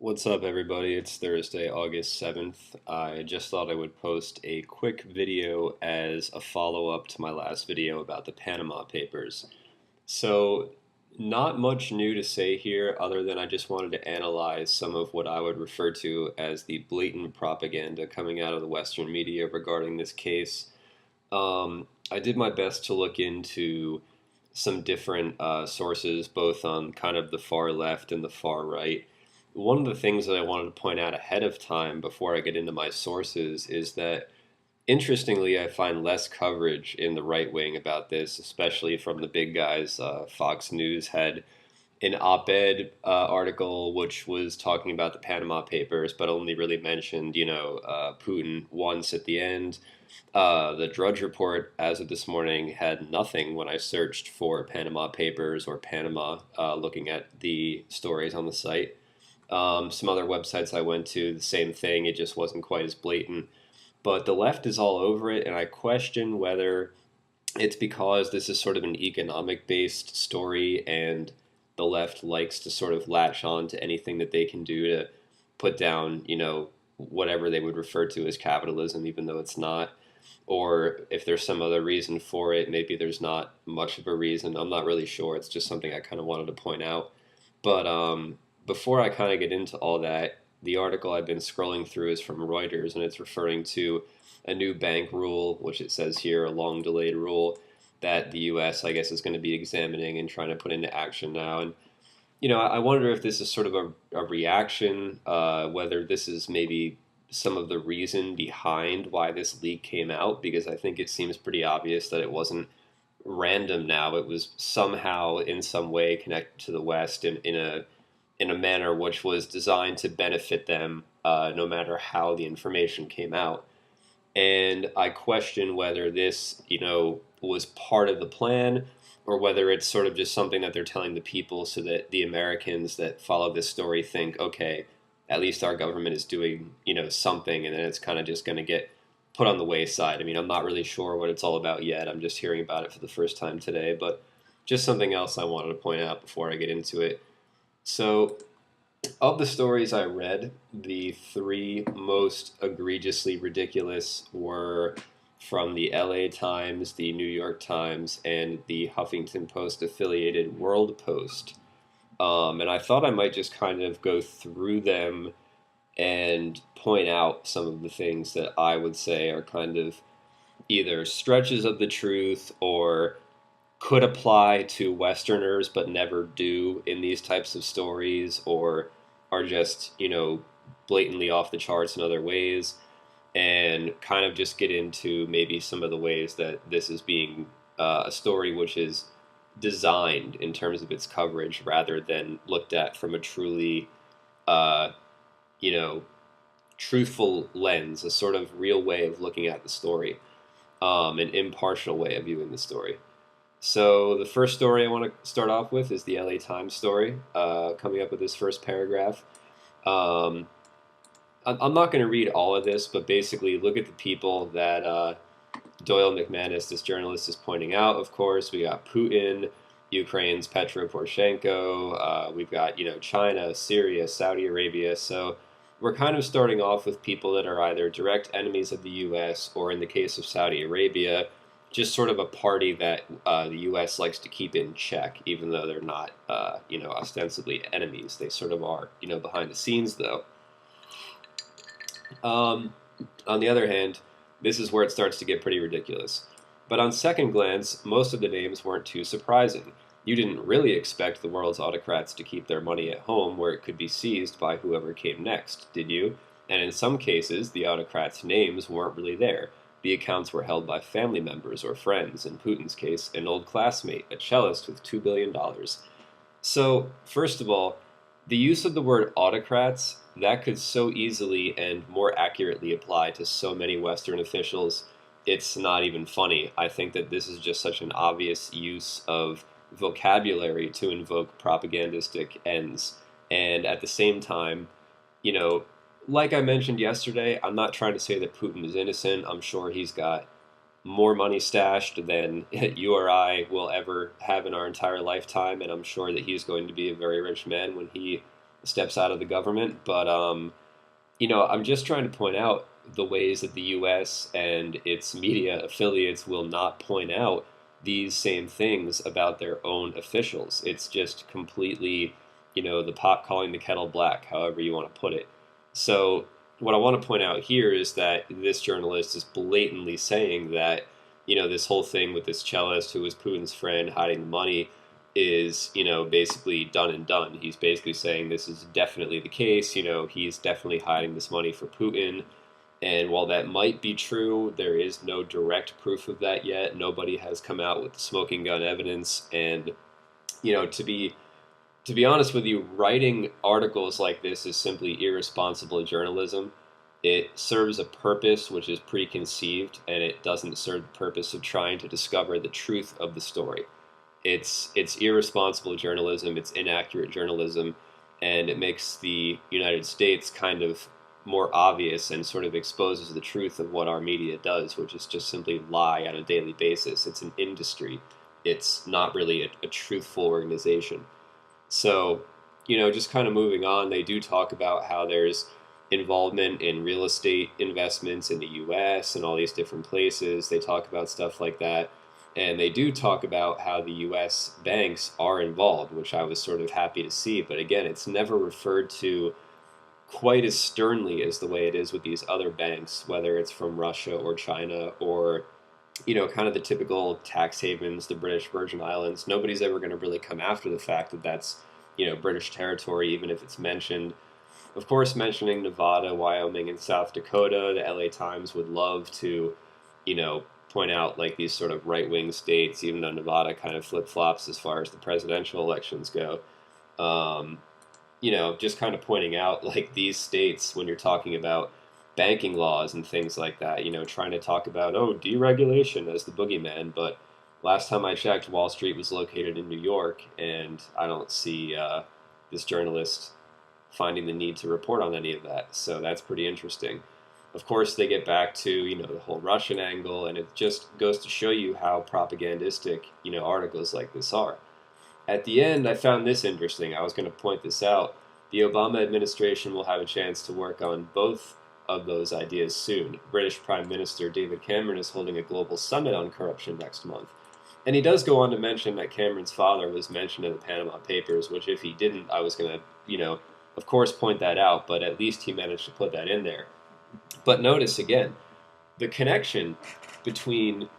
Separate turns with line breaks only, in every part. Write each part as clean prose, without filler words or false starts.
What's up, everybody? It's Thursday, August 7th. I just thought I would post a quick video as a follow-up to my last video about the Panama Papers. So, not much new to say here other than I just wanted to analyze some of what I would refer to as the blatant propaganda coming out of the Western media regarding this case. I did my best to look into some different sources, both on kind of the far left and the far right. One of the things that I wanted to point out ahead of time before I get into my sources is that, interestingly, I find less coverage in the right wing about this, especially from the big guys. Fox News had an op-ed article which was talking about the Panama Papers, but only really mentioned, Putin once at the end. The Drudge Report, as of this morning, had nothing when I searched for Panama Papers or Panama, looking at the stories on the site. Some other websites I went to, the same thing. It just wasn't quite as blatant. But the left is all over it, and I question whether it's because this is sort of an economic based story and the left likes to sort of latch on to anything that they can do to put down, whatever they would refer to as capitalism, even though it's not. Or if there's some other reason for it, maybe there's not much of a reason. I'm not really sure. It's just something I kind of wanted to point out. But before I kind of get into all that, the article I've been scrolling through is from Reuters, and it's referring to a new bank rule, which it says here, a long delayed rule that the U.S., I guess, is going to be examining and trying to put into action now. And, I wonder if this is sort of a reaction, whether this is maybe some of the reason behind why this leak came out, because I think it seems pretty obvious that it wasn't random now. It was somehow, in some way, connected to the West in a manner which was designed to benefit them, no matter how the information came out. And I question whether this, was part of the plan or whether it's sort of just something that they're telling the people so that the Americans that follow this story think, okay, at least our government is doing, something, and then it's kind of just going to get put on the wayside. I mean, I'm not really sure what it's all about yet. I'm just hearing about it for the first time today, but just something else I wanted to point out before I get into it. So, of the stories I read, the three most egregiously ridiculous were from the LA Times, the New York Times, and the Huffington Post affiliated World Post. And I thought I might just kind of go through them and point out some of the things that I would say are kind of either stretches of the truth or could apply to Westerners but never do in these types of stories, or are just, blatantly off the charts in other ways, and kind of just get into maybe some of the ways that this is being a story which is designed in terms of its coverage rather than looked at from a truly, uh, you know, truthful lens, a sort of real way of looking at the story, an impartial way of viewing the story. So the first story I want to start off with is the LA Times story, coming up with this first paragraph. Um, I'm not going to read all of this, but basically look at the people that Doyle McManus, this journalist, is pointing out. Of course, we got Putin, Ukraine's Petro Poroshenko. We've got, China, Syria, Saudi Arabia. So we're kind of starting off with people that are either direct enemies of the U.S. or, in the case of Saudi Arabia, just sort of a party that the U.S. likes to keep in check, even though they're not, ostensibly enemies. They sort of are, behind the scenes, though. Um, on the other hand, this is where it starts to get pretty ridiculous. But on second glance, most of the names weren't too surprising. You didn't really expect the world's autocrats to keep their money at home where it could be seized by whoever came next, did you? And in some cases, the autocrats' names weren't really there. The accounts were held by family members or friends, in Putin's case, an old classmate, a cellist with $2 billion. So, first of all, the use of the word autocrats, that could so easily and more accurately apply to so many Western officials, it's not even funny. I think that this is just such an obvious use of vocabulary to invoke propagandistic ends. And at the same time, you know, like I mentioned yesterday, I'm not trying to say that Putin is innocent. I'm sure he's got more money stashed than you or I will ever have in our entire lifetime, and I'm sure that he's going to be a very rich man when he steps out of the government. But I'm just trying to point out the ways that the U.S. and its media affiliates will not point out these same things about their own officials. It's just completely, the pot calling the kettle black, however you want to put it. So, what I want to point out here is that this journalist is blatantly saying that, this whole thing with this cellist who was Putin's friend hiding the money is, basically done and done. He's basically saying this is definitely the case. He's definitely hiding this money for Putin. And while that might be true, there is no direct proof of that yet. Nobody has come out with the smoking gun evidence. And, to be honest with you, writing articles like this is simply irresponsible journalism. It serves a purpose which is preconceived, and it doesn't serve the purpose of trying to discover the truth of the story. It's irresponsible journalism, it's inaccurate journalism, and it makes the United States kind of more obvious and sort of exposes the truth of what our media does, which is just simply lie on a daily basis. It's an industry. It's not really a truthful organization. So, just kind of moving on, they do talk about how there's involvement in real estate investments in the US and all these different places. They talk about stuff like that. And they do talk about how the US banks are involved, which I was sort of happy to see. But again, it's never referred to quite as sternly as the way it is with these other banks, whether it's from Russia or China or, kind of the typical tax havens, the British Virgin Islands. Nobody's ever going to really come after the fact that that's, British territory, even if it's mentioned. Of course, mentioning Nevada, Wyoming, and South Dakota, the LA Times would love to, point out like these sort of right-wing states, even though Nevada kind of flip-flops as far as the presidential elections go. Um, just kind of pointing out like these states when you're talking about banking laws and things like that, trying to talk about, oh, deregulation as the boogeyman. But last time I checked, Wall Street was located in New York, and I don't see this journalist finding the need to report on any of that. So that's pretty interesting. Of course, they get back to, the whole Russian angle, and it just goes to show you how propagandistic, articles like this are. At the end, I found this interesting. I was going to point this out. The Obama administration will have a chance to work on both of those ideas soon. British Prime Minister David Cameron is holding a global summit on corruption next month. And he does go on to mention that Cameron's father was mentioned in the Panama Papers, which if he didn't, I was going to, of course, point that out, but at least he managed to put that in there. But notice again, the connection between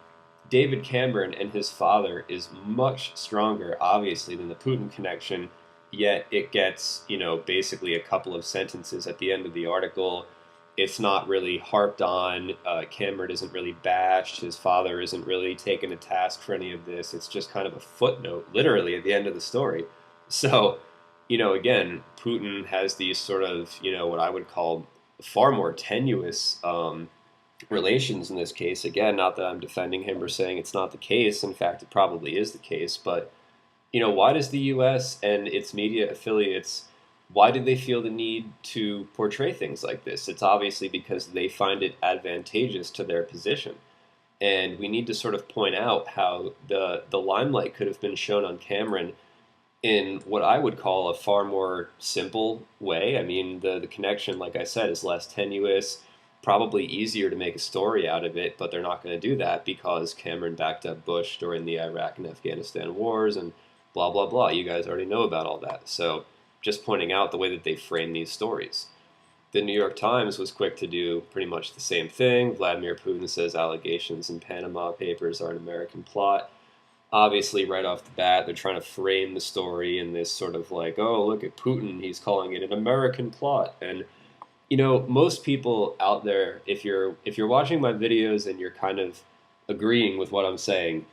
David Cameron and his father is much stronger, obviously, than the Putin connection, yet it gets, basically a couple of sentences at the end of the article. It's not really harped on. Cameron isn't really bashed. His father isn't really taken to task for any of this. It's just kind of a footnote, literally, at the end of the story. So, again, Putin has these sort of, what I would call far more tenuous relations in this case. Again, not that I'm defending him or saying it's not the case. In fact, it probably is the case. But, why does the U.S. and its media affiliates, why do they feel the need to portray things like this? It's obviously because they find it advantageous to their position. And we need to sort of point out how the limelight could have been shown on Cameron in what I would call a far more simple way. I mean, the connection, like I said, is less tenuous, probably easier to make a story out of it, but they're not going to do that because Cameron backed up Bush during the Iraq and Afghanistan wars and blah, blah, blah. You guys already know about all that. So just pointing out the way that they frame these stories. The New York Times was quick to do pretty much the same thing. Vladimir Putin says allegations in Panama Papers are an American plot. Obviously, right off the bat, they're trying to frame the story in this sort of like, oh, look at Putin, he's calling it an American plot. And, most people out there, if you're watching my videos and you're kind of agreeing with what I'm saying,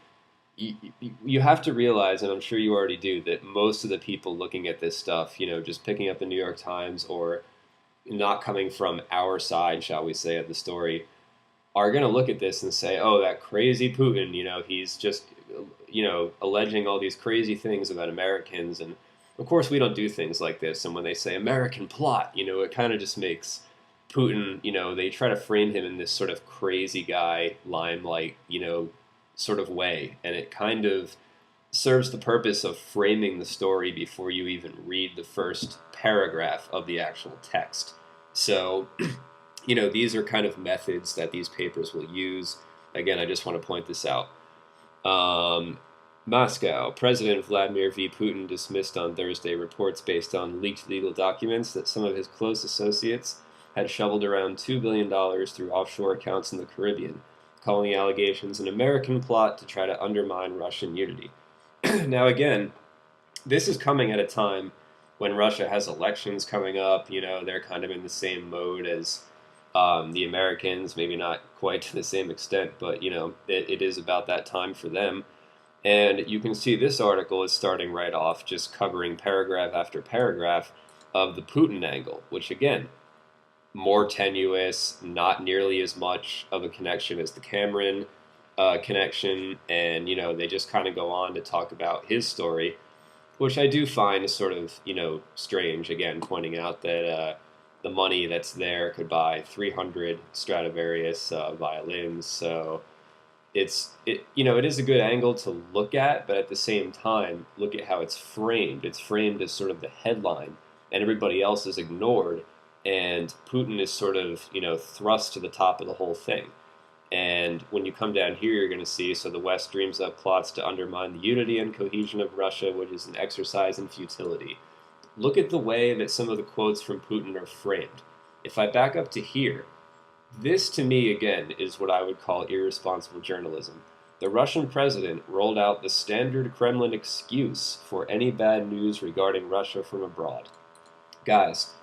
you have to realize, and I'm sure you already do, that most of the people looking at this stuff, just picking up the New York Times or not coming from our side, shall we say, of the story, are going to look at this and say, oh, that crazy Putin, he's just, alleging all these crazy things about Americans. And of course, we don't do things like this. And when they say American plot, it kind of just makes Putin, they try to frame him in this sort of crazy guy, limelight, sort of way. And it kind of serves the purpose of framing the story before you even read the first paragraph of the actual text. So, these are kind of methods that these papers will use. Again, I just want to point this out. Moscow. President Vladimir V. Putin dismissed on Thursday reports based on leaked legal documents that some of his close associates had shoveled around $2 billion through offshore accounts in the Caribbean, calling the allegations an American plot to try to undermine Russian unity. Now, again, this is coming at a time when Russia has elections coming up. They're kind of in the same mode as the Americans, maybe not quite to the same extent, but it is about that time for them. And you can see this article is starting right off, just covering paragraph after paragraph of the Putin angle, which again, more tenuous, not nearly as much of a connection as the Cameron connection, and they just kind of go on to talk about his story, which I do find sort of strange. Again, pointing out that the money that's there could buy 300 Stradivarius violins, so it is a good angle to look at, but at the same time, look at how it's framed. It's framed as sort of the headline, and everybody else is ignored, and Putin is sort of thrust to the top of the whole thing. And when you come down here, you're going to see, so the West dreams up plots to undermine the unity and cohesion of Russia, which is an exercise in futility. Look at the way that some of the quotes from Putin are framed. If I back up to here, this to me, again, is what I would call irresponsible journalism. The Russian president rolled out the standard Kremlin excuse for any bad news regarding Russia from abroad. Guys,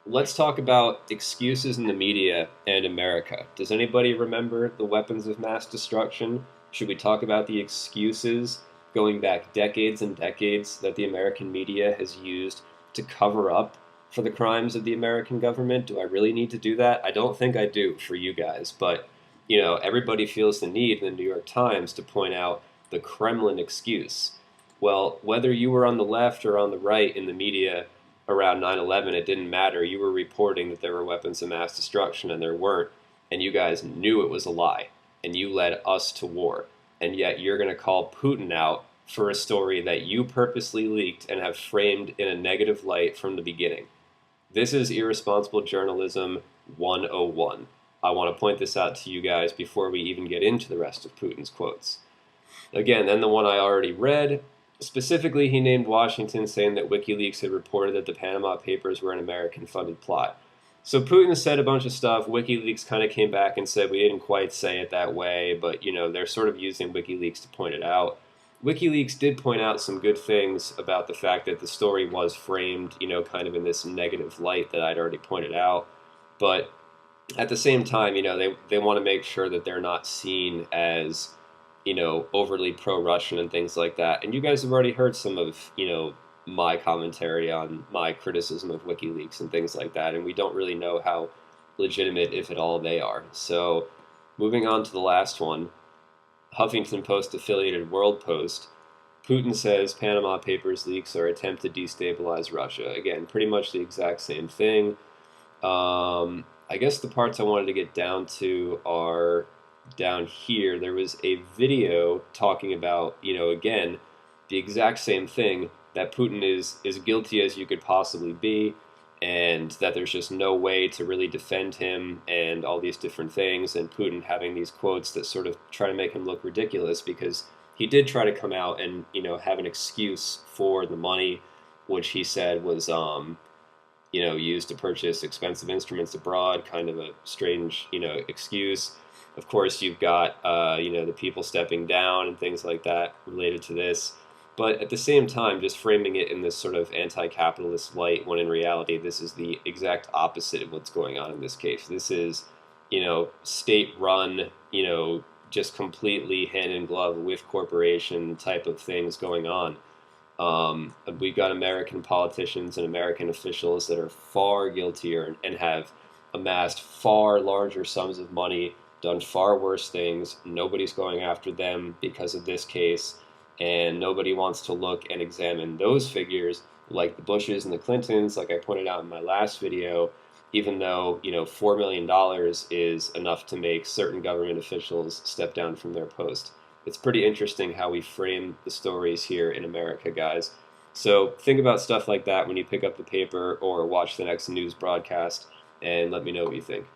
let's talk about excuses in the media and America. Does anybody remember the weapons of mass destruction? Should we talk about the excuses going back decades and decades that the American media has used to cover up for the crimes of the American government? Do I really need to do that? I don't think I do for you guys, but everybody feels the need in the New York Times to point out the Kremlin excuse. Well, whether you were on the left or on the right in the media around 9/11, it didn't matter. You were reporting that there were weapons of mass destruction and there weren't, and you guys knew it was a lie, and you led us to war, and yet you're going to call Putin out for a story that you purposely leaked and have framed in a negative light from the beginning. This is irresponsible journalism 101. I want to point this out to you guys before we even get into the rest of Putin's quotes. Again, then the one I already read. Specifically, he named Washington, saying that WikiLeaks had reported that the Panama Papers were an American-funded plot. So Putin said a bunch of stuff. WikiLeaks kind of came back and said we didn't quite say it that way, but they're sort of using WikiLeaks to point it out. WikiLeaks did point out some good things about the fact that the story was framed, kind of in this negative light that I'd already pointed out. But at the same time, they want to make sure that they're not seen as, overly pro-Russian and things like that. And you guys have already heard some of, my commentary on my criticism of WikiLeaks and things like that. And we don't really know how legitimate, if at all, they are. So moving on to the last one. Huffington Post affiliated World Post, Putin says Panama Papers leaks are attempt to destabilize Russia. Again, pretty much the exact same thing. I guess the parts I wanted to get down to are down here. There was a video talking about, again, the exact same thing, that Putin is as guilty as you could possibly be, and that there's just no way to really defend him and all these different things, and Putin having these quotes that sort of try to make him look ridiculous, because he did try to come out and have an excuse for the money, which he said was used to purchase expensive instruments abroad. Kind of a strange excuse. Of course, you've got the people stepping down and things like that related to this. But at the same time, just framing it in this sort of anti-capitalist light, when in reality, this is the exact opposite of what's going on in this case. This is, state-run, just completely hand-in-glove with corporation type of things going on. We've got American politicians and American officials that are far guiltier and have amassed far larger sums of money, done far worse things. Nobody's going after them because of this case. And nobody wants to look and examine those figures like the Bushes and the Clintons, like I pointed out in my last video, even though, $4 million is enough to make certain government officials step down from their post. It's pretty interesting how we frame the stories here in America, guys. So think about stuff like that when you pick up the paper or watch the next news broadcast, and let me know what you think.